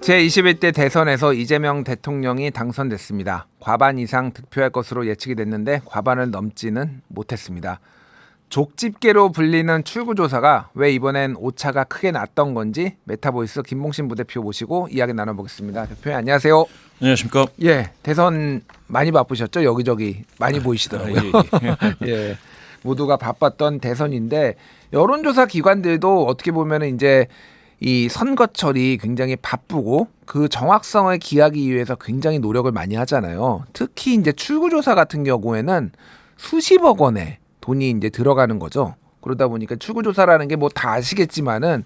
제21대 대선에서 이재명 대통령이 당선됐습니다. 과반 이상 득표할 것으로 예측이 됐는데 과반을 넘지는 못했습니다. 족집게로 불리는 출구조사가 왜 이번엔 오차가 크게 났던 건지 메타보이스 김봉신 부대표 모시고 이야기 나눠보겠습니다. 대표님 안녕하세요. 안녕하십니까. 예, 대선 많이 바쁘셨죠? 여기저기 많이 보이시더라고요. 예, 모두가 바빴던 대선인데 여론조사 기관들도 어떻게 보면은 이제 이 선거철이 굉장히 바쁘고 그 정확성을 기하기 위해서 굉장히 노력을 많이 하잖아요. 특히 이제 출구조사 같은 경우에는 수십억 원의 돈이 이제 들어가는 거죠. 그러다 보니까 출구조사라는 게 뭐 다 아시겠지만은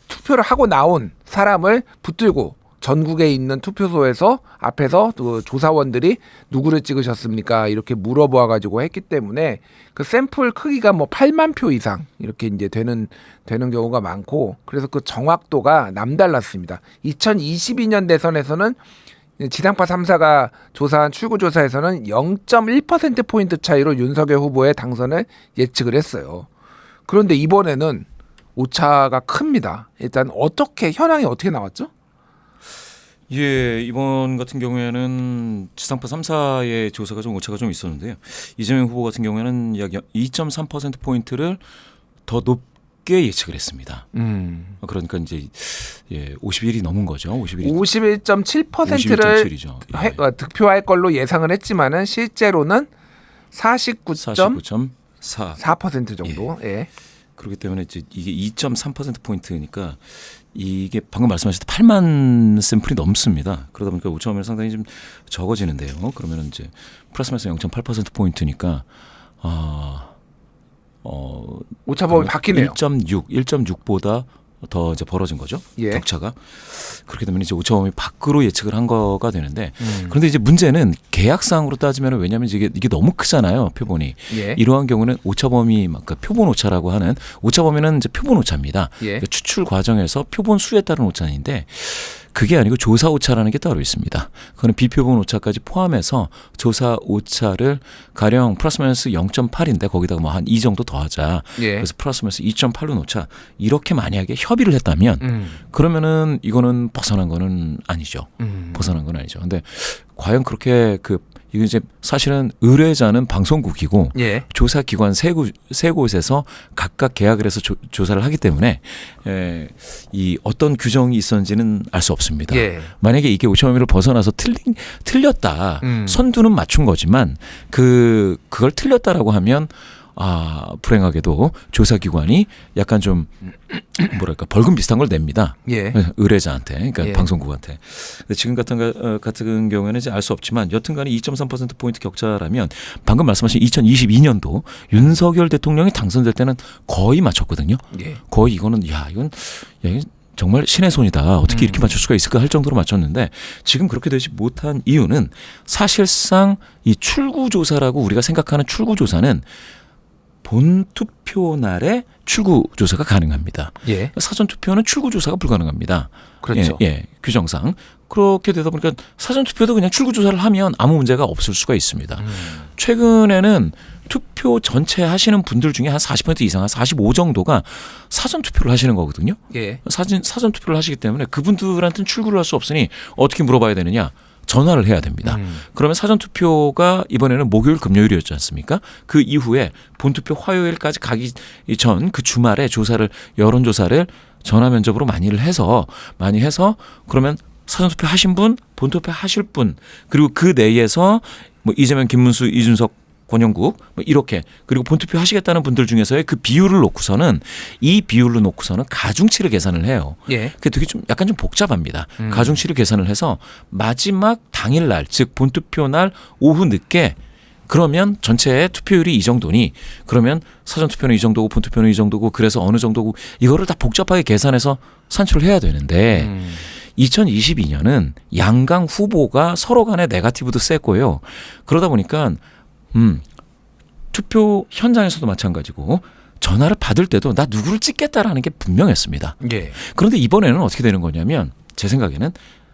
투표를 하고 나온 사람을 붙들고 전국에 있는 투표소에서 앞에서 그 조사원들이 누구를 찍으셨습니까? 이렇게 물어보아 가지고 했기 때문에 그 샘플 크기가 뭐 8만 표 이상 이렇게 이제 되는 경우가 많고 그래서 그 정확도가 남달랐습니다. 2022년 대선에서는 지상파 3사가 조사한 출구조사에서는 0.1% 포인트 차이로 윤석열 후보의 당선을 예측을 했어요. 그런데 이번에는 오차가 큽니다. 일단 현황이 어떻게 나왔죠? 예, 이번 같은 경우에는 지상파 3사의 조사가 좀 오차가 좀 있었는데요. 이재명 후보 같은 경우에는 약 2.3% 포인트를 더 높게 예측을 했습니다. 그러니까 이제 51이 넘은 거죠. 51.7%를 득표할 걸로 예상을 했지만은 실제로는 49.4% 정도. 예. 그렇기 때문에 이제 이게 2.3% 포인트니까 이게 방금 말씀하셨던 8만 샘플이 넘습니다. 그러다 보니까 오차범위는 상당히 좀 적어지는데요. 그러면 이제 플러스 마이너스 0.8% 포인트니까 오차범위 바뀌네요. 1.6보다 더 이제 벌어진 거죠. 예. 격차가. 그렇게 되면 이제 오차범위 밖으로 예측을 한 거가 되는데 그런데 이제 문제는 계약상으로 따지면 왜냐하면 이게 너무 크잖아요. 표본이. 예. 이러한 경우는 오차범위 그러니까 표본 오차라고 하는 오차범위는 이제 표본 오차입니다. 예. 그러니까 추출 과정에서 표본 수에 따른 오차인데 그게 아니고 조사 오차라는 게 따로 있습니다. 그거는 비표본 오차까지 포함해서 조사 오차를 가령 플러스 마이너스 0.8인데 거기다가 뭐 한 2 정도 더하자. 예. 그래서 플러스 마이너스 2.8로 놓자. 이렇게 만약에 협의를 했다면 그러면은 이거는 벗어난 거는 아니죠. 벗어난 건 아니죠. 근데 과연 그렇게 이게 이제 사실은 의뢰자는 방송국이고 예. 조사기관 세 곳에서 각각 계약을 해서 조사를 하기 때문에 이 어떤 규정이 있었는지는 알 수 없습니다. 예. 만약에 이게 오차범위를 벗어나서 틀렸다. 선두는 맞춘 거지만 그걸 틀렸다라고 하면 불행하게도 조사기관이 약간 좀 뭐랄까 벌금 비슷한 걸 냅니다. 예. 의뢰자한테, 그러니까 예. 방송국한테. 근데 지금 같은 경우에는 이제 알 수 없지만 여튼간에 2.3% 포인트 격차라면 방금 말씀하신 2022년도 윤석열 대통령이 당선될 때는 거의 맞췄거든요. 예. 거의 이거는 이건 정말 신의 손이다. 어떻게 이렇게 맞출 수가 있을까 할 정도로 맞췄는데 지금 그렇게 되지 못한 이유는 사실상 이 출구조사라고 우리가 생각하는 출구조사는 본투표 날에 출구조사가 가능합니다. 예. 사전투표는 출구조사가 불가능합니다. 그렇죠. 예, 규정상. 그렇게 되다 보니까 사전투표도 그냥 출구조사를 하면 아무 문제가 없을 수가 있습니다. 최근에는 투표 전체 하시는 분들 중에 한 40% 이상, 한 45 정도가 사전투표를 하시는 거거든요. 예. 사전투표를 하시기 때문에 그분들한테는 출구를 할 수 없으니 어떻게 물어봐야 되느냐. 전화를 해야 됩니다. 그러면 사전투표가 이번에는 목요일 금요일이었지 않습니까? 그 이후에 본투표 화요일까지 가기 전 그 주말에 여론조사를 전화 면접으로 많이 해서 그러면 사전투표 하신 분, 본투표 하실 분 그리고 그 내에서 뭐 이재명, 김문수, 이준석 권영국 뭐 이렇게 그리고 본투표 하시겠다는 분들 중에서의 그 비율을 놓고서는 가중치를 계산을 해요. 예. 그게 되게 좀 약간 좀 복잡합니다. 가중치를 계산을 해서 마지막 당일날 즉 본투표 날 오후 늦게 그러면 전체의 투표율이 이 정도니 그러면 사전투표는 이 정도고 본투표는 이 정도고 그래서 어느 정도고 이거를 다 복잡하게 계산해서 산출을 해야 되는데 2022년은 양강 후보가 서로 간에 네거티브도 셌고요. 그러다 보니까 투표 현장에서도 마찬가지고 전화를 받을 때도 나 누구를 찍겠다라는 게 분명했습니다. 예. 그런데 이번에는 어떻게 되는 거냐면 제 생각에는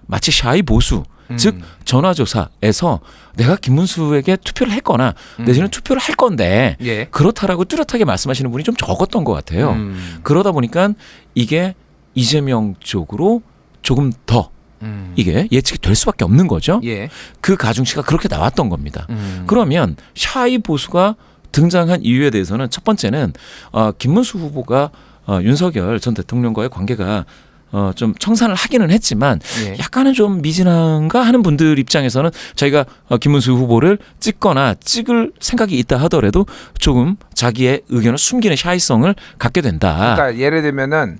마치 샤이 보수 즉 전화조사에서 내가 김문수에게 투표를 했거나 내지는 투표를 할 건데 예. 그렇다라고 뚜렷하게 말씀하시는 분이 좀 적었던 것 같아요. 그러다 보니까 이게 이재명 쪽으로 조금 더 이게 예측이 될 수밖에 없는 거죠. 예. 그 가중치가 그렇게 나왔던 겁니다. 그러면 샤이 보수가 등장한 이유에 대해서는 첫 번째는 김문수 후보가 윤석열 전 대통령과의 관계가 좀 청산을 하기는 했지만 예. 약간은 좀 미진한가 하는 분들 입장에서는 저희가 김문수 후보를 찍거나 찍을 생각이 있다 하더라도 조금 자기의 의견을 숨기는 샤이성을 갖게 된다. 그러니까 예를 들면은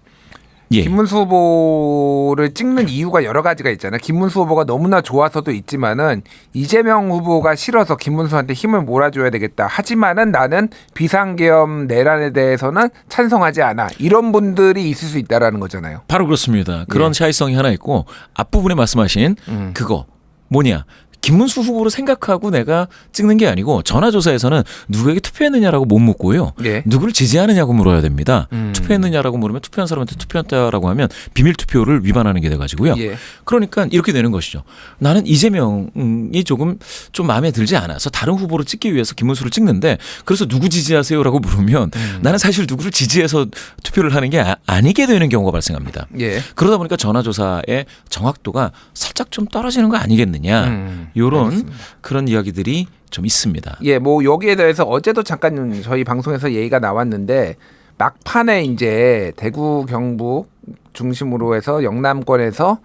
예. 김문수 후보를 찍는 이유가 여러 가지가 있잖아요. 김문수 후보가 너무나 좋아서도 있지만은 이재명 후보가 싫어서 김문수한테 힘을 몰아줘야 되겠다. 하지만은 나는 비상계엄 내란에 대해서는 찬성하지 않아. 이런 분들이 있을 수 있다라는 거잖아요. 바로 그렇습니다. 그런 예. 샤이성이 하나 있고 앞부분에 말씀하신 그거 뭐냐. 김문수 후보를 생각하고 내가 찍는 게 아니고 전화조사에서는 누구에게 투표했느냐라고 못 묻고요. 예. 누구를 지지하느냐고 물어야 됩니다. 투표했느냐라고 물으면 투표한 사람한테 투표했다라고 하면 비밀 투표를 위반하는 게 돼가지고요. 예. 그러니까 이렇게 되는 것이죠. 나는 이재명이 좀 마음에 들지 않아서 다른 후보를 찍기 위해서 김문수를 찍는데 그래서 누구 지지하세요라고 물으면 나는 사실 누구를 지지해서 투표를 하는 게 아니게 되는 경우가 발생합니다. 예. 그러다 보니까 전화조사의 정확도가 살짝 좀 떨어지는 거 아니겠느냐. 이런 알겠습니다. 그런 이야기들이 좀 있습니다. 예, 뭐 여기에 대해서 어제도 잠깐 저희 방송에서 얘기가 나왔는데 막판에 이제 대구 경북 중심으로 해서 영남권에서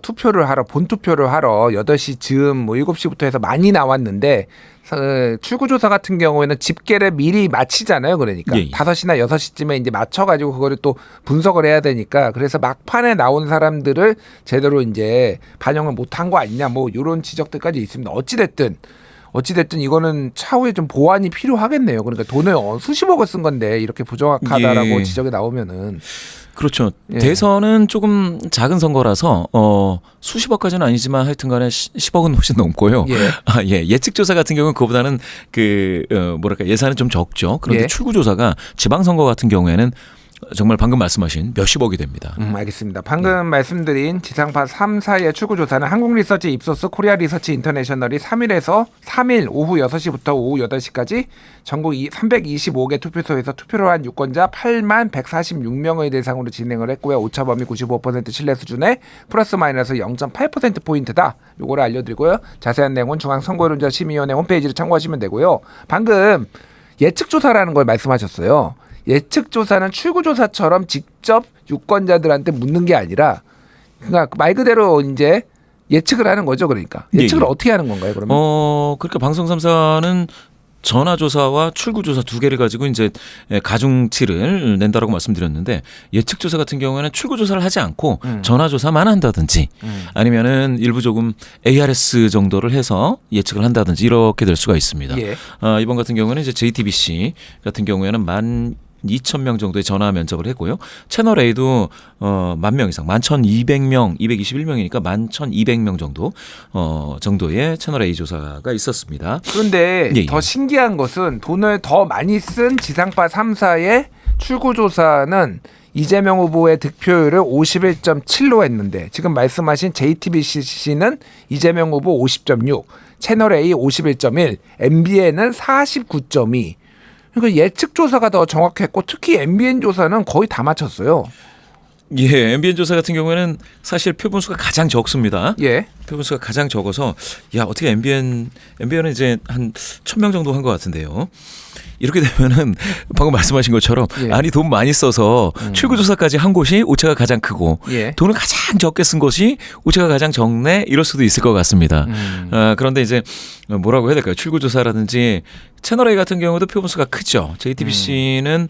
투표를 하러 본투표를 하러 8시 즈음 뭐 7시부터 해서 많이 나왔는데 출구조사 같은 경우에는 집계를 미리 마치잖아요. 그러니까 예. 5시나 6시쯤에 이제 맞춰가지고 그거를 또 분석을 해야 되니까 그래서 막판에 나온 사람들을 제대로 이제 반영을 못한 거 아니냐 뭐 이런 지적들까지 있습니다. 어찌됐든 이거는 차후에 좀 보완이 필요하겠네요. 그러니까 돈을 수십억을 쓴 건데 이렇게 부정확하다라고 예. 지적이 나오면은 그렇죠. 예. 대선은 조금 작은 선거라서 수십억까지는 아니지만 하여튼간에 10억은 훨씬 넘고요. 예. 예측조사 같은 경우는 그거보다는 예산은 좀 적죠. 그런데 예. 출구조사가 지방선거 같은 경우에는 정말 방금 말씀하신 몇십억이 됩니다. 알겠습니다. 방금 말씀드린 지상파 3사의 출구조사는 한국리서치, 입소스, 코리아리서치 인터내셔널이 3일 오후 6시부터 오후 8시까지 전국 325개 투표소에서 투표를 한 유권자 8만 146명을 대상으로 진행을 했고요. 오차범위 95% 신뢰 수준에 플러스 마이너스 0.8%포인트다. 요거를 알려드리고요. 자세한 내용은 중앙선거론자심의위원회 홈페이지를 참고하시면 되고요. 방금 예측조사라는 걸 말씀하셨어요. 예측조사는 출구조사처럼 직접 유권자들한테 묻는 게 아니라 그러니까 말 그대로 이제 예측을 하는 거죠. 그러니까 예측을 예. 어떻게 하는 건가요? 그러면 그러니까 방송 3사는 전화조사와 출구조사 두 개를 가지고 이제 가중치를 낸다라고 말씀드렸는데 예측조사 같은 경우에는 출구조사를 하지 않고 전화조사만 한다든지 아니면은 일부 조금 ARS 정도를 해서 예측을 한다든지 이렇게 될 수가 있습니다. 예. 이번 같은 경우에는 이제 JTBC 같은 경우에는 12,000명 정도의 전화 면접을 했고요. 채널 A도 10,000명 이상, 11,200명, 221명이니까 11,200명 정도의 채널 A 조사가 있었습니다. 그런데 예. 더 신기한 것은 돈을 더 많이 쓴 지상파 3사의 출구조사는 이재명 후보의 득표율을 51.7로 했는데 지금 말씀하신 JTBC는 이재명 후보 50.6, 채널 A 51.1, MBN은 49.2. 그러니까 예측 조사가 더 정확했고 특히 MBN 조사는 거의 다 맞췄어요. 예, MBN 조사 같은 경우에는 사실 표본수가 가장 적습니다. 예. 표본수가 가장 적어서 어떻게 MBN은 이제 한 1,000명 정도 한 것 같은데요. 이렇게 되면은 방금 말씀하신 것처럼 예. 아니 돈 많이 써서 출구조사까지 한 곳이 오차가 가장 크고 예. 돈을 가장 적게 쓴 것이 오차가 가장 적네 이럴 수도 있을 것 같습니다. 그런데 이제 뭐라고 해야 될까요? 출구조사라든지 채널 A 같은 경우도 표본수가 크죠. JTBC는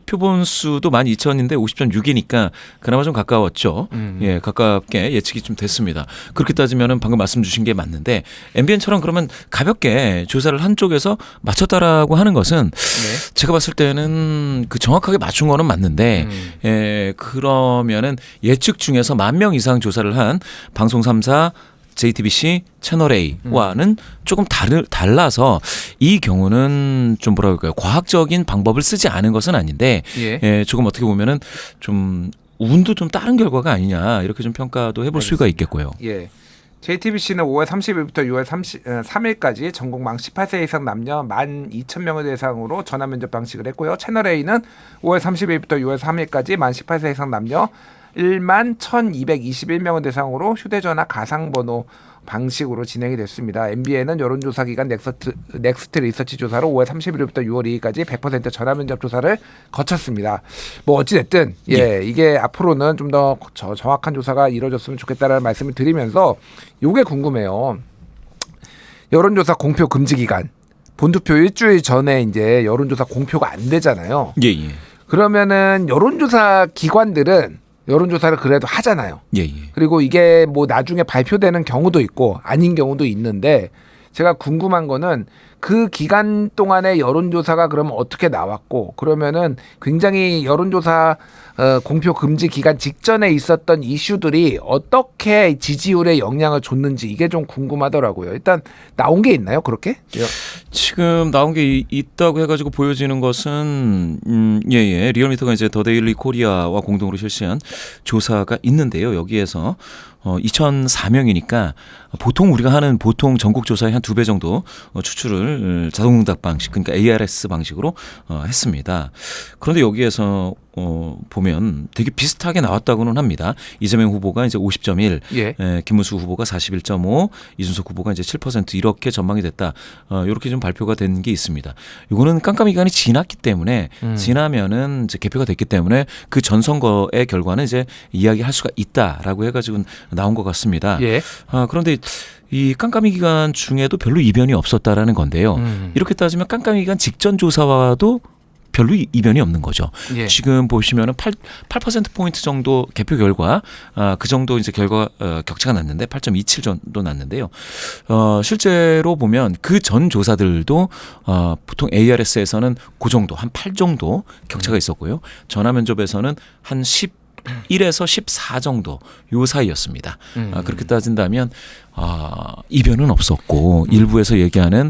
표본수도 12,000인데 50.6이니까 그나마 좀 가까웠죠. 예, 가깝게 예측이 좀 됐습니다. 그렇게 따지면은 방금 말씀 주신 게 맞는데 MBN처럼 그러면 가볍게 조사를 한쪽에서 맞췄다라고 하는 것은 네. 제가 봤을 때는 그 정확하게 맞춘 거는 맞는데 그러면은 예측 중에서 10,000명 이상 조사를 한 방송 3사 JTBC 채널 A와는 조금 달라서 이 경우는 좀 뭐라 그럴까요? 과학적인 방법을 쓰지 않은 것은 아닌데 예. 조금 어떻게 보면은 좀 운도 좀 다른 결과가 아니냐 이렇게 좀 평가도 해볼 수가 있겠고요. 예. JTBC는 5월 30일부터 6월 3일까지 전국 만 18세 이상 남녀 12,000명을 대상으로 전화 면접 방식을 했고요. 채널 A는 5월 30일부터 6월 3일까지 만 18세 이상 남녀 1만 1,221명을 대상으로 휴대전화 가상번호 방식으로 진행이 됐습니다. MBN은 여론조사기관 넥스트 리서치 조사로 5월 30일부터 6월 2일까지 100% 전화 면접 조사를 거쳤습니다. 뭐 어찌됐든 이게 앞으로는 좀 더 정확한 조사가 이루어졌으면 좋겠다라는 말씀을 드리면서 요게 궁금해요. 여론조사 공표 금지 기간 본투표 일주일 전에 이제 여론조사 공표가 안 되잖아요. 예. 그러면은 여론조사 기관들은 여론조사를 그래도 하잖아요. 예. 그리고 이게 뭐 나중에 발표되는 경우도 있고 아닌 경우도 있는데 제가 궁금한 거는 그 기간 동안에 여론조사가 그러면 어떻게 나왔고 그러면은 굉장히 여론조사 공표 금지 기간 직전에 있었던 이슈들이 어떻게 지지율에 영향을 줬는지 이게 좀 궁금하더라고요. 일단 나온 게 있나요? 그렇게? 지금 나온 게 있다고 해가지고 보여지는 것은 리얼미터가 이제 더 데일리 코리아와 공동으로 실시한 조사가 있는데요. 여기에서 2,004명이니까 보통 우리가 하는 보통 전국 조사의 한 2배 정도 추출을 자동응답 방식 그러니까 ARS 방식으로 했습니다. 그런데 여기에서 보면 되게 비슷하게 나왔다고는 합니다. 이재명 후보가 이제 50.1, 김문수 후보가 41.5, 이준석 후보가 이제 7% 이렇게 전망이 됐다. 이렇게 좀 발표가 된 게 있습니다. 이거는 깜깜이 기간이 지났기 때문에 지나면은 이제 개표가 됐기 때문에 그 전 선거의 결과는 이제 이야기할 수가 있다라고 해가지고 나온 것 같습니다. 그런데 이 깜깜이 기간 중에도 별로 이변이 없었다라는 건데요. 이렇게 따지면 깜깜이 기간 직전 조사와도 별로 이변이 없는 거죠. 지금 보시면은 8%포인트 정도 개표 결과, 그 정도 이제 결과, 격차가 났는데 8.27 정도 났는데요. 실제로 보면 그 전 조사들도, 보통 ARS에서는 그 정도, 한 8 정도 격차가 있었고요. 전화 면접에서는 한 11에서 14 정도 요 사이였습니다. 그렇게 따진다면, 이변은 없었고, 일부에서 얘기하는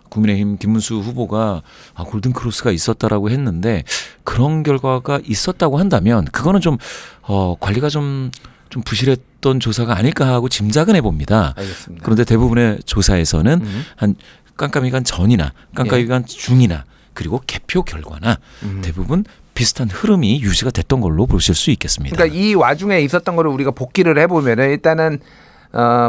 국민의힘 김문수 후보가 골든크로스가 있었다라고 했는데 그런 결과가 있었다고 한다면 그거는 좀 관리가 좀 부실했던 조사가 아닐까 하고 짐작은 해봅니다. 알겠습니다. 그런데 대부분의 조사에서는 한 깜깜이 기간 전이나 깜깜이 기간 중이나 그리고 개표 결과나 대부분 비슷한 흐름이 유지가 됐던 걸로 보실 수 있겠습니다. 그러니까 이 와중에 있었던 거를 우리가 복기를 해보면은 일단은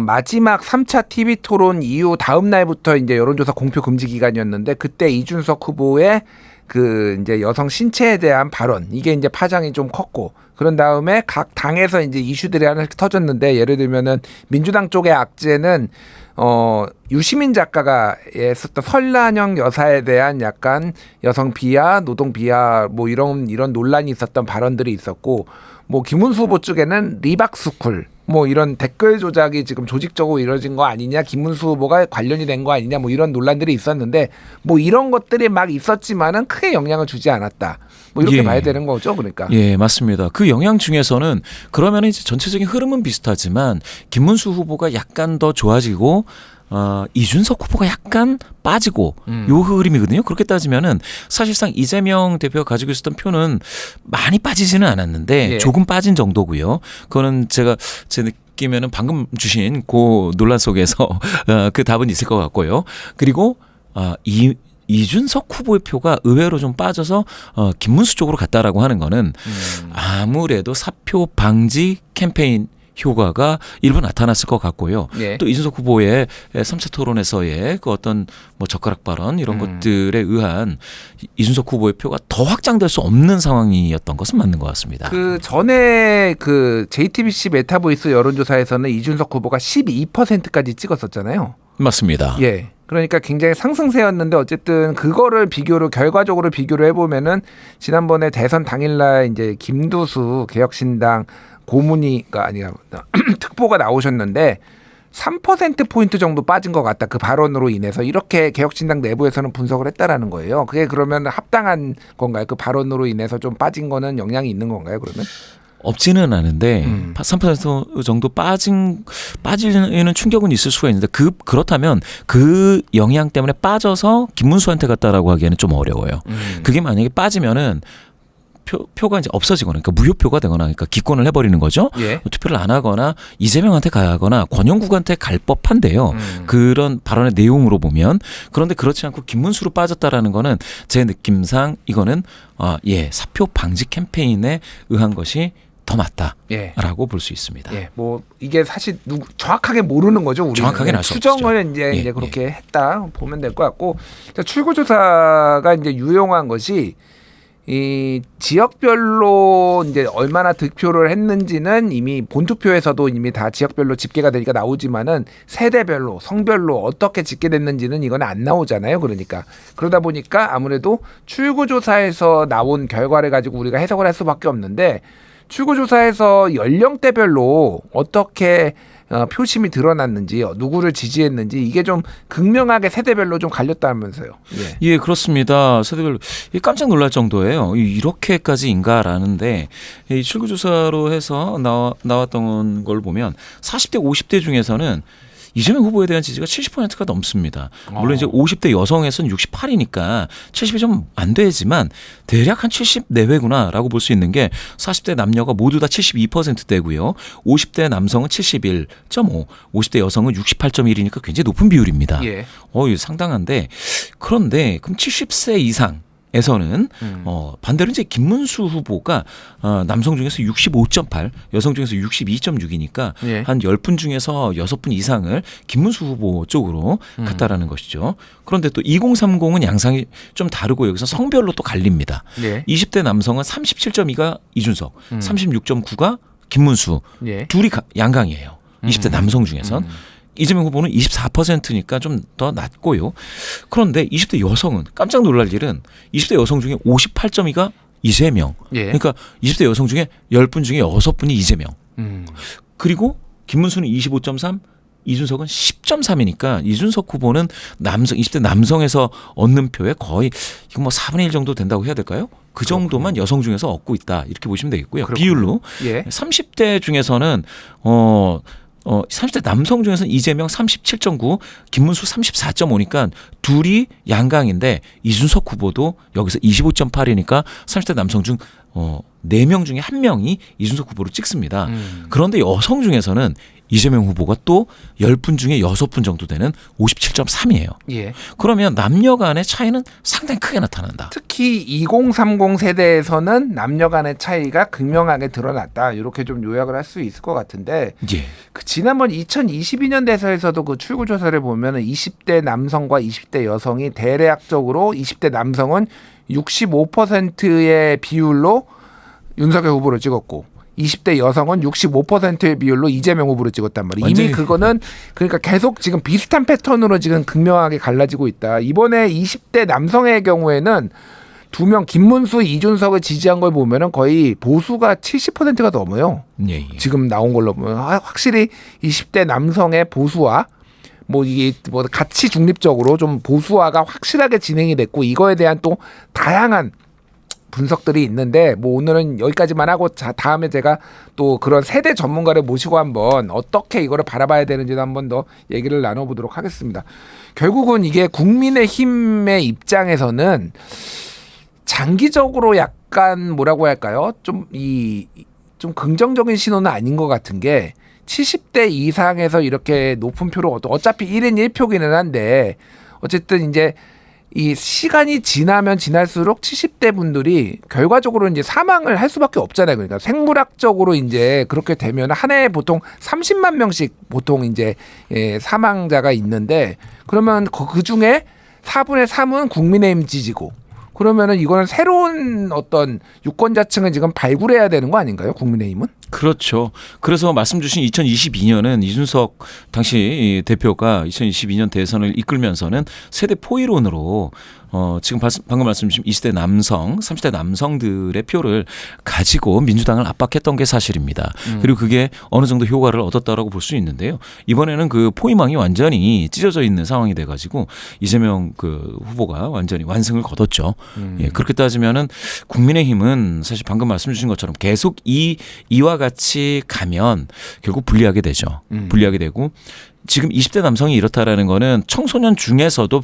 마지막 3차 TV 토론 이후 다음 날부터 이제 여론조사 공표 금지 기간이었는데 그때 이준석 후보의 그 이제 여성 신체에 대한 발언 이게 이제 파장이 좀 컸고 그런 다음에 각 당에서 이제 이슈들이 하나씩 터졌는데 예를 들면은 민주당 쪽의 악재는 유시민 작가가 썼던 설란영 여사에 대한 약간 여성 비하, 노동 비하 뭐 이런 논란이 있었던 발언들이 있었고 뭐 김문수 후보 쪽에는 리박스쿨 뭐 이런 댓글 조작이 지금 조직적으로 이루어진 거 아니냐 김문수 후보가 관련이 된 거 아니냐 뭐 이런 논란들이 있었는데 뭐 이런 것들이 막 있었지만은 크게 영향을 주지 않았다 뭐 이렇게 봐야 되는 거죠. 그러니까 맞습니다. 그 영향 중에서는 그러면 이제 전체적인 흐름은 비슷하지만 김문수 후보가 약간 더 좋아지고 이준석 후보가 약간 빠지고 요 흐름이거든요. 그렇게 따지면은 사실상 이재명 대표가 가지고 있었던 표는 많이 빠지지는 않았는데 조금 빠진 정도고요. 그거는 제가 제 느낌에는 방금 주신 그 논란 속에서 그 답은 있을 것 같고요. 그리고 이준석 후보의 표가 의외로 좀 빠져서 김문수 쪽으로 갔다라고 하는 거는 아무래도 사표 방지 캠페인 효과가 일부 나타났을 것 같고요. 또 이준석 후보의 3차 토론에서의 그 어떤 뭐 젓가락 발언 이런 것들에 의한 이준석 후보의 표가 더 확장될 수 없는 상황이었던 것은 맞는 것 같습니다. 그 전에 그 JTBC 메타보이스 여론조사에서는 이준석 후보가 12%까지 찍었었잖아요. 맞습니다. 그러니까 굉장히 상승세였는데 어쨌든 그거를 결과적으로 비교를 해보면은 지난번에 대선 당일날 이제 김두수 개혁신당 고문이가 아니라 특보가 나오셨는데 3%포인트 정도 빠진 것 같다. 그 발언으로 인해서 이렇게 개혁신당 내부에서는 분석을 했다라는 거예요. 그게 그러면 합당한 건가요? 그 발언으로 인해서 좀 빠진 거는 영향이 있는 건가요? 그러면? 없지는 않은데 3% 정도 빠지는 충격은 있을 수가 있는데 그렇다면 그 영향 때문에 빠져서 김문수한테 갔다라고 하기에는 좀 어려워요. 그게 만약에 빠지면은 표가 이제 없어지거나 그러니까 무효표가 되거나 그러니까 기권을 해버리는 거죠. 투표를 안 하거나 이재명한테 가거나 권영국한테 갈 법한데요. 그런 발언의 내용으로 보면 그런데 그렇지 않고 김문수로 빠졌다라는 거는 제 느낌상 이거는 사표 방지 캠페인에 의한 것이 더 맞다라고 예. 볼 수 있습니다. 예, 뭐 이게 사실 정확하게 모르는 거죠. 우리는 정확하게는 알 수 추정을 없죠. 이제 그렇게 했다 보면 될 것 같고, 출구조사가 이제 유용한 것이 이 지역별로 이제 얼마나 득표를 했는지는 이미 본투표에서도 이미 다 지역별로 집계가 되니까 나오지만은 세대별로 성별로 어떻게 집계됐는지는 이건 안 나오잖아요. 그러다 보니까 아무래도 출구조사에서 나온 결과를 가지고 우리가 해석을 할 수밖에 없는데, 출구조사에서 연령대별로 어떻게 표심이 드러났는지, 누구를 지지했는지, 이게 좀 극명하게 세대별로 좀 갈렸다면서요. 예, 그렇습니다. 세대별로 깜짝 놀랄 정도예요. 이렇게까지인가라는데, 이 출구조사로 해서 나왔던 걸 보면 40대, 50대 중에서는 이재명 후보에 대한 지지가 70%가 넘습니다. 물론 이제 50대 여성에서는 68이니까 70이 좀 안 되지만 대략 한 70 내외구나라고 볼 수 있는 게, 40대 남녀가 모두 다 72%대고요. 50대 남성은 71.5, 50대 여성은 68.1이니까 굉장히 높은 비율입니다. 예. 이거 상당한데, 그런데 그럼 70세 이상 에서는 반대로 이제 김문수 후보가 남성 중에서 65.8, 여성 중에서 62.6이니까 예. 한 10분 중에서 6분 이상을 김문수 후보 쪽으로 갔다라는 것이죠. 그런데 또 2030은 양상이 좀 다르고 여기서 성별로 또 갈립니다. 예. 20대 남성은 37.2가 이준석, 36.9가 김문수, 예. 둘이 양강이에요. 20대 남성 중에선. 이재명 후보는 24%니까 좀 더 낮고요. 그런데 20대 여성은 깜짝 놀랄 일은 20대 여성 중에 58.2가 이재명. 예. 그러니까 20대 여성 중에 10분 중에 6분이 이재명. 그리고 김문수는 25.3, 이준석은 10.3이니까 이준석 후보는 20대 남성에서 얻는 표의 거의 이거 뭐 4분의 1 정도 된다고 해야 될까요? 그 정도만 여성 중에서 얻고 있다. 이렇게 보시면 되겠고요. 그렇군요. 비율로. 예. 30대 중에서는 30대 남성 중에서는 이재명 37.9, 김문수 34.5니까 둘이 양강인데, 이준석 후보도 여기서 25.8이니까 30대 남성 중 4명 중에 1명이 이준석 후보를 찍습니다. 그런데 여성 중에서는 이재명 후보가 또 10분 중에 6분 정도 되는 57.3이에요. 예. 그러면 남녀 간의 차이는 상당히 크게 나타난다. 특히 2030 세대에서는 남녀 간의 차이가 극명하게 드러났다. 이렇게 좀 요약을 할 수 있을 것 같은데, 예. 그 지난번 2022년 대선에서도 그 출구조사를 보면은 20대 남성과 20대 여성이 대략적으로 20대 남성은 65%의 비율로 윤석열 후보를 찍었고, 20대 여성은 65%의 비율로 이재명 후보를 찍었단 말이에요. 이미 그거는 그러니까 계속 지금 비슷한 패턴으로 지금 극명하게 갈라지고 있다. 이번에 20대 남성의 경우에는 2명 김문수, 이준석을 지지한 걸 보면은 거의 보수가 70%가 넘어요. 예. 지금 나온 걸로 보면 확실히 20대 남성의 보수화, 뭐 이게 뭐 가치 중립적으로 좀 보수화가 확실하게 진행이 됐고, 이거에 대한 또 다양한 분석들이 있는데, 뭐 오늘은 여기까지만 하고 다음에 제가 또 그런 세대 전문가를 모시고 한번 어떻게 이거를 바라봐야 되는지도 한번 더 얘기를 나눠보도록 하겠습니다. 결국은 이게 국민의힘의 입장에서는 장기적으로 약간 뭐라고 할까요? 좀 긍정적인 신호는 아닌 것 같은 게, 70대 이상에서 이렇게 높은 표를 어차피 1인 1표기는 한데, 어쨌든 이제 이 시간이 지나면 지날수록 70대 분들이 결과적으로 이제 사망을 할 수밖에 없잖아요. 그러니까 생물학적으로 이제 그렇게 되면 한 해에 보통 30만 명씩 보통 이제 사망자가 있는데, 그러면 그 중에 4분의 3은 국민의힘 지지고, 그러면은 이거는 새로운 어떤 유권자층을 지금 발굴해야 되는 거 아닌가요? 국민의힘은? 그렇죠. 그래서 말씀 주신 2022년은 이준석 당시 대표가 2022년 대선을 이끌면서는 세대 포이론으로 지금 방금 말씀 주신 20대 남성, 30대 남성들의 표를 가지고 민주당을 압박했던 게 사실입니다. 그리고 그게 어느 정도 효과를 얻었다라고 볼 수 있는데요. 이번에는 그 포위망이 완전히 찢어져 있는 상황이 돼가지고 이재명 그 후보가 완전히 완승을 거뒀죠. 예, 그렇게 따지면은 국민의힘은 사실 방금 말씀 주신 것처럼 계속 이와 같이 가면 결국 불리하게 되죠. 불리하게 되고, 지금 20대 남성이 이렇다라는 거는 청소년 중에서도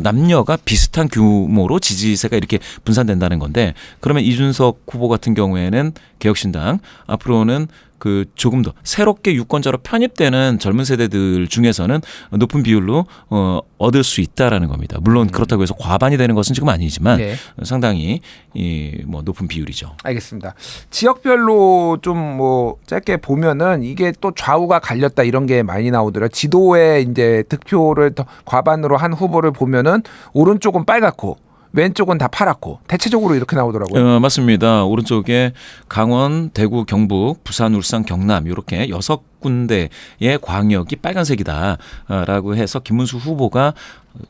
남녀가 비슷한 규모로 지지세가 이렇게 분산된다는 건데, 그러면 이준석 후보 같은 경우에는 개혁신당 앞으로는 그 조금 더 새롭게 유권자로 편입되는 젊은 세대들 중에서는 높은 비율로 얻을 수 있다라는 겁니다. 물론 그렇다고 해서 과반이 되는 것은 지금 아니지만 네. 상당히 뭐 높은 비율이죠. 알겠습니다. 지역별로 좀 뭐 짧게 보면은 이게 또 좌우가 갈렸다 이런 게 많이 나오더라고요. 지도에 이제 득표를 더 과반으로 한 후보를 보면은 오른쪽은 빨갛고 왼쪽은 다 파랗고 대체적으로 이렇게 나오더라고요. 맞습니다. 오른쪽에 강원, 대구, 경북, 부산, 울산, 경남 이렇게 6군데의 광역이 빨간색이다라고 해서 김문수 후보가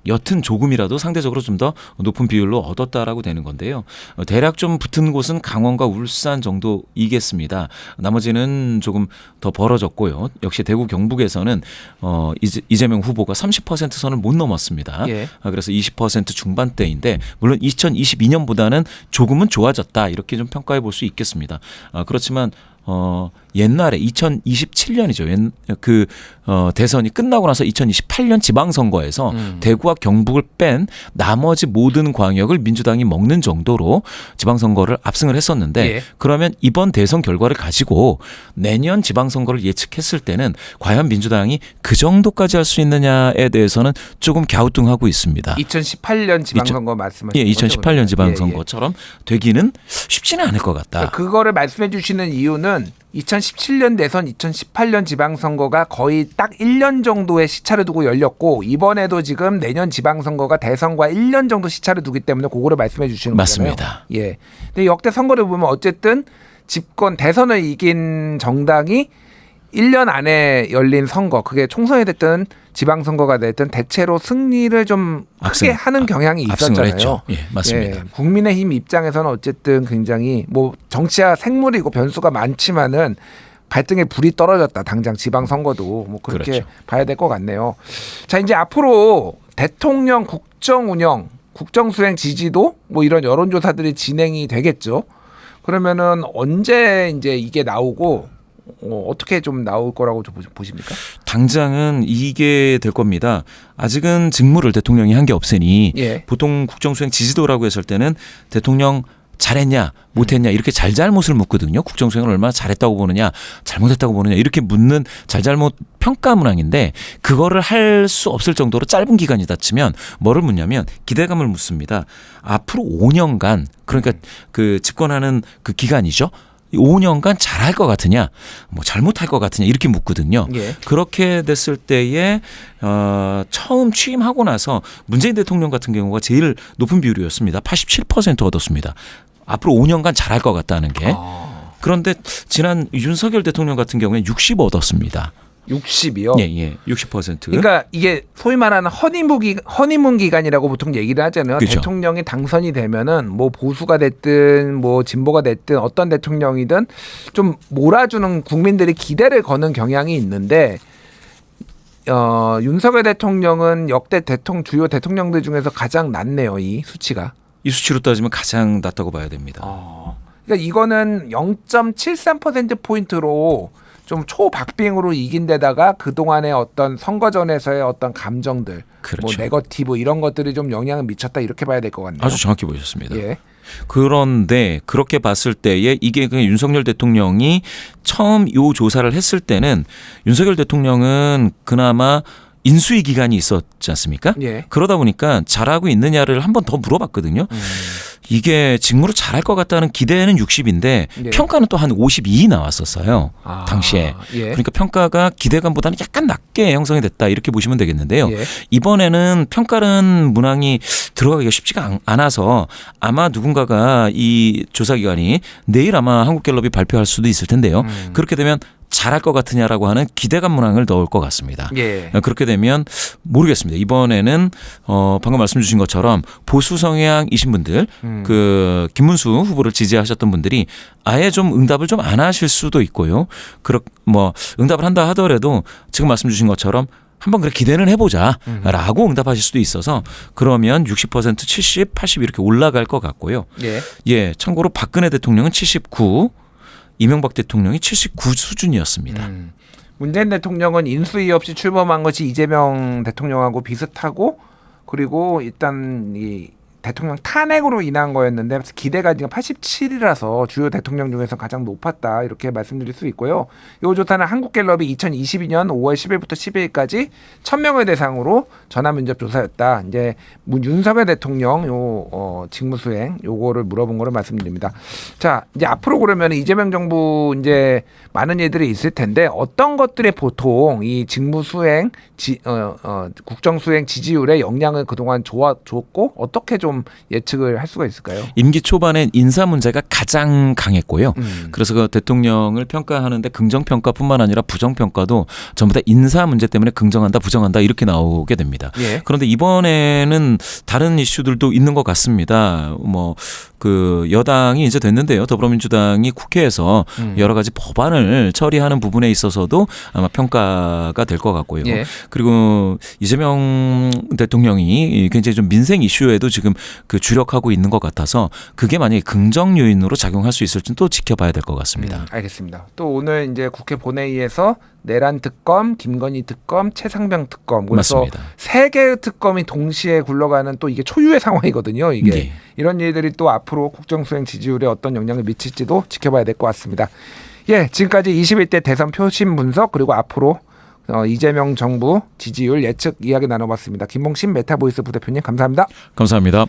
여튼 조금이라도 상대적으로 좀 더 높은 비율로 얻었다라고 되는 건데요. 대략 좀 붙은 곳은 강원과 울산 정도이겠습니다. 나머지는 조금 더 벌어졌고요. 역시 대구, 경북에서는 이재명 후보가 30% 선을 못 넘었습니다. 예. 그래서 20% 중반대인데 물론 2022년보다는 조금은 좋아졌다 이렇게 좀 평가해 볼 수 있겠습니다. 그렇지만 옛날에 2027년이죠. 대선이 끝나고 나서 2028년 지방선거에서 대구와 경북을 뺀 나머지 모든 광역을 민주당이 먹는 정도로 지방선거를 압승을 했었는데 예. 그러면 이번 대선 결과를 가지고 내년 지방선거를 예측했을 때는 과연 민주당이 그 정도까지 할 수 있느냐에 대해서는 조금 갸우뚱하고 있습니다. 2018년 지방선거 말씀하시는 예, 거죠? 2018년 지방선거처럼 되기는 쉽지는 않을 것 같다. 그거를 말씀해 주시는 이유는 2017년 대선, 2018년 지방선거가 거의 딱 1년 정도의 시차를 두고 열렸고 이번에도 지금 내년 지방선거가 대선과 1년 정도 시차를 두기 때문에 그거를 말씀해 주시는 거잖아요. 맞습니다. 예. 근데 역대 선거를 보면 어쨌든 집권 대선을 이긴 정당이 1년 안에 열린 선거, 그게 총선이 됐든 지방선거가 됐든 대체로 승리를 좀 크게 하는 경향이 있었잖아요. 했죠. 예, 맞습니다. 예, 국민의힘 입장에서는 어쨌든 굉장히 뭐 정치야 생물이고 변수가 많지만은 발등에 불이 떨어졌다. 당장 지방선거도 뭐 그렇게 그렇죠. 봐야 될 것 같네요. 자, 이제 앞으로 대통령 국정 운영, 국정 수행 지지도 뭐 이런 여론조사들이 진행이 되겠죠. 그러면은 언제 이제 이게 나오고 어떻게 좀 나올 거라고 좀 보십니까? 당장은 이게 될 겁니다. 아직은 직무를 대통령이 한 게 없으니 예. 보통 국정수행 지지도라고 했을 때는 대통령 잘했냐 못했냐 이렇게 잘잘못을 묻거든요. 국정수행을 얼마나 잘했다고 보느냐 잘못했다고 보느냐 이렇게 묻는 잘잘못 평가 문항인데 그거를 할 수 없을 정도로 짧은 기간이다 치면 뭐를 묻냐면 기대감을 묻습니다. 앞으로 5년간 그러니까 그 집권하는 그 기간이죠. 5년간 잘할 것 같으냐, 뭐 잘못할 것 같으냐 이렇게 묻거든요. 예. 그렇게 됐을 때에 처음 취임하고 나서 문재인 대통령 같은 경우가 제일 높은 비율이었습니다. 87% 얻었습니다. 앞으로 5년간 잘할 것 같다는 게. 그런데 지난 윤석열 대통령 같은 경우에 60 얻었습니다. 60이요? 예, 60%. 그러니까 이게 소위 말하는 허니문 기간이라고 보통 얘기를 하잖아요. 그렇죠. 대통령이 당선이 되면은 뭐 보수가 됐든 뭐 진보가 됐든 어떤 대통령이든 좀 몰아주는 국민들이 기대를 거는 경향이 있는데 윤석열 대통령은 역대 주요 대통령들 중에서 가장 낮네요. 이 수치가. 이 수치로 따지면 가장 낮다고 봐야 됩니다. 그러니까 이거는 0.73%포인트로 좀 초박빙으로 이긴 데다가 그동안의 어떤 선거전에서의 어떤 감정들, 그렇죠. 뭐 네거티브 이런 것들이 좀 영향을 미쳤다 이렇게 봐야 될 것 같네요. 아주 정확히 보셨습니다. 예. 그런데 그렇게 봤을 때에 이게 그냥 윤석열 대통령이 처음 이 조사를 했을 때는 윤석열 대통령은 그나마 인수위 기간이 있었지 않습니까? 예. 그러다 보니까 잘하고 있느냐를 한 번 더 물어봤거든요. 이게 직무로 잘할 것 같다는 기대는 60인데 예. 평가는 또 한 52 나왔었어요. 당시에. 예. 그러니까 평가가 기대감보다는 약간 낮게 형성이 됐다 이렇게 보시면 되겠는데요. 예. 이번에는 평가는 문항이 들어가기가 쉽지가 않아서 아마 누군가가 이 조사기관이 내일 아마 한국갤럽이 발표할 수도 있을 텐데요. 그렇게 되면 잘할 것 같으냐라고 하는 기대감 문항을 넣을 것 같습니다. 예. 그렇게 되면 모르겠습니다. 이번에는 방금 말씀 주신 것처럼 보수 성향이신 분들 그 김문수 후보를 지지하셨던 분들이 아예 좀 응답을 좀 안 하실 수도 있고요. 뭐 응답을 한다 하더라도 지금 말씀 주신 것처럼 한번 그래 기대는 해보자라고 응답하실 수도 있어서 그러면 60%, 70, 80 이렇게 올라갈 것 같고요. 예. 예, 참고로 박근혜 대통령은 79, 이명박 대통령이 79 수준이었습니다. 문재인 대통령은 인수위 없이 출범한 것이 이재명 대통령하고 비슷하고 그리고 일단 이 대통령 탄핵으로 인한 거였는데 기대가 지금 87이라서 주요 대통령 중에서 가장 높았다 이렇게 말씀드릴 수 있고요. 이 조사는 한국갤럽이 2022년 5월 10일부터 12일까지 1,000명을 대상으로 전화 면접 조사였다. 이제 윤석열 대통령 직무수행 요거를 물어본 거를 말씀드립니다. 자, 이제 앞으로 그러면 이재명 정부 이제 많은 일들이 있을 텐데 어떤 것들이 보통 이 직무수행, 국정수행 지지율에 영향을 그동안 줬고 어떻게 좀 예측을 할 수가 있을까요? 임기 초반엔 인사 문제가 가장 강했고요. 그래서 그 대통령을 평가하는데 긍정평가뿐만 아니라 부정평가도 전부 다 인사 문제 때문에 긍정한다, 부정한다 이렇게 나오게 됩니다. 예. 그런데 이번에는 다른 이슈들도 있는 것 같습니다. 뭐 그 여당이 이제 됐는데요. 더불어민주당이 국회에서 여러 가지 법안을 처리하는 부분에 있어서도 아마 평가가 될 것 같고요. 예. 그리고 이재명 대통령이 굉장히 좀 민생 이슈에도 지금 그 주력하고 있는 것 같아서 그게 만약에 긍정 요인으로 작용할 수 있을지는 또 지켜봐야 될 것 같습니다. 알겠습니다. 또 오늘 이제 국회 본회의에서 내란 특검, 김건희 특검, 최상병 특검 그래서 맞습니다. 세 개의 특검이 동시에 굴러가는 또 이게 초유의 상황이거든요. 이게 네. 이런 일들이 또 앞으로 국정수행 지지율에 어떤 영향을 미칠지도 지켜봐야 될 것 같습니다. 예, 지금까지 21대 대선 표심 분석 그리고 앞으로 이재명 정부 지지율 예측 이야기 나눠봤습니다. 김봉신 메타보이스 부대표님 감사합니다. 감사합니다.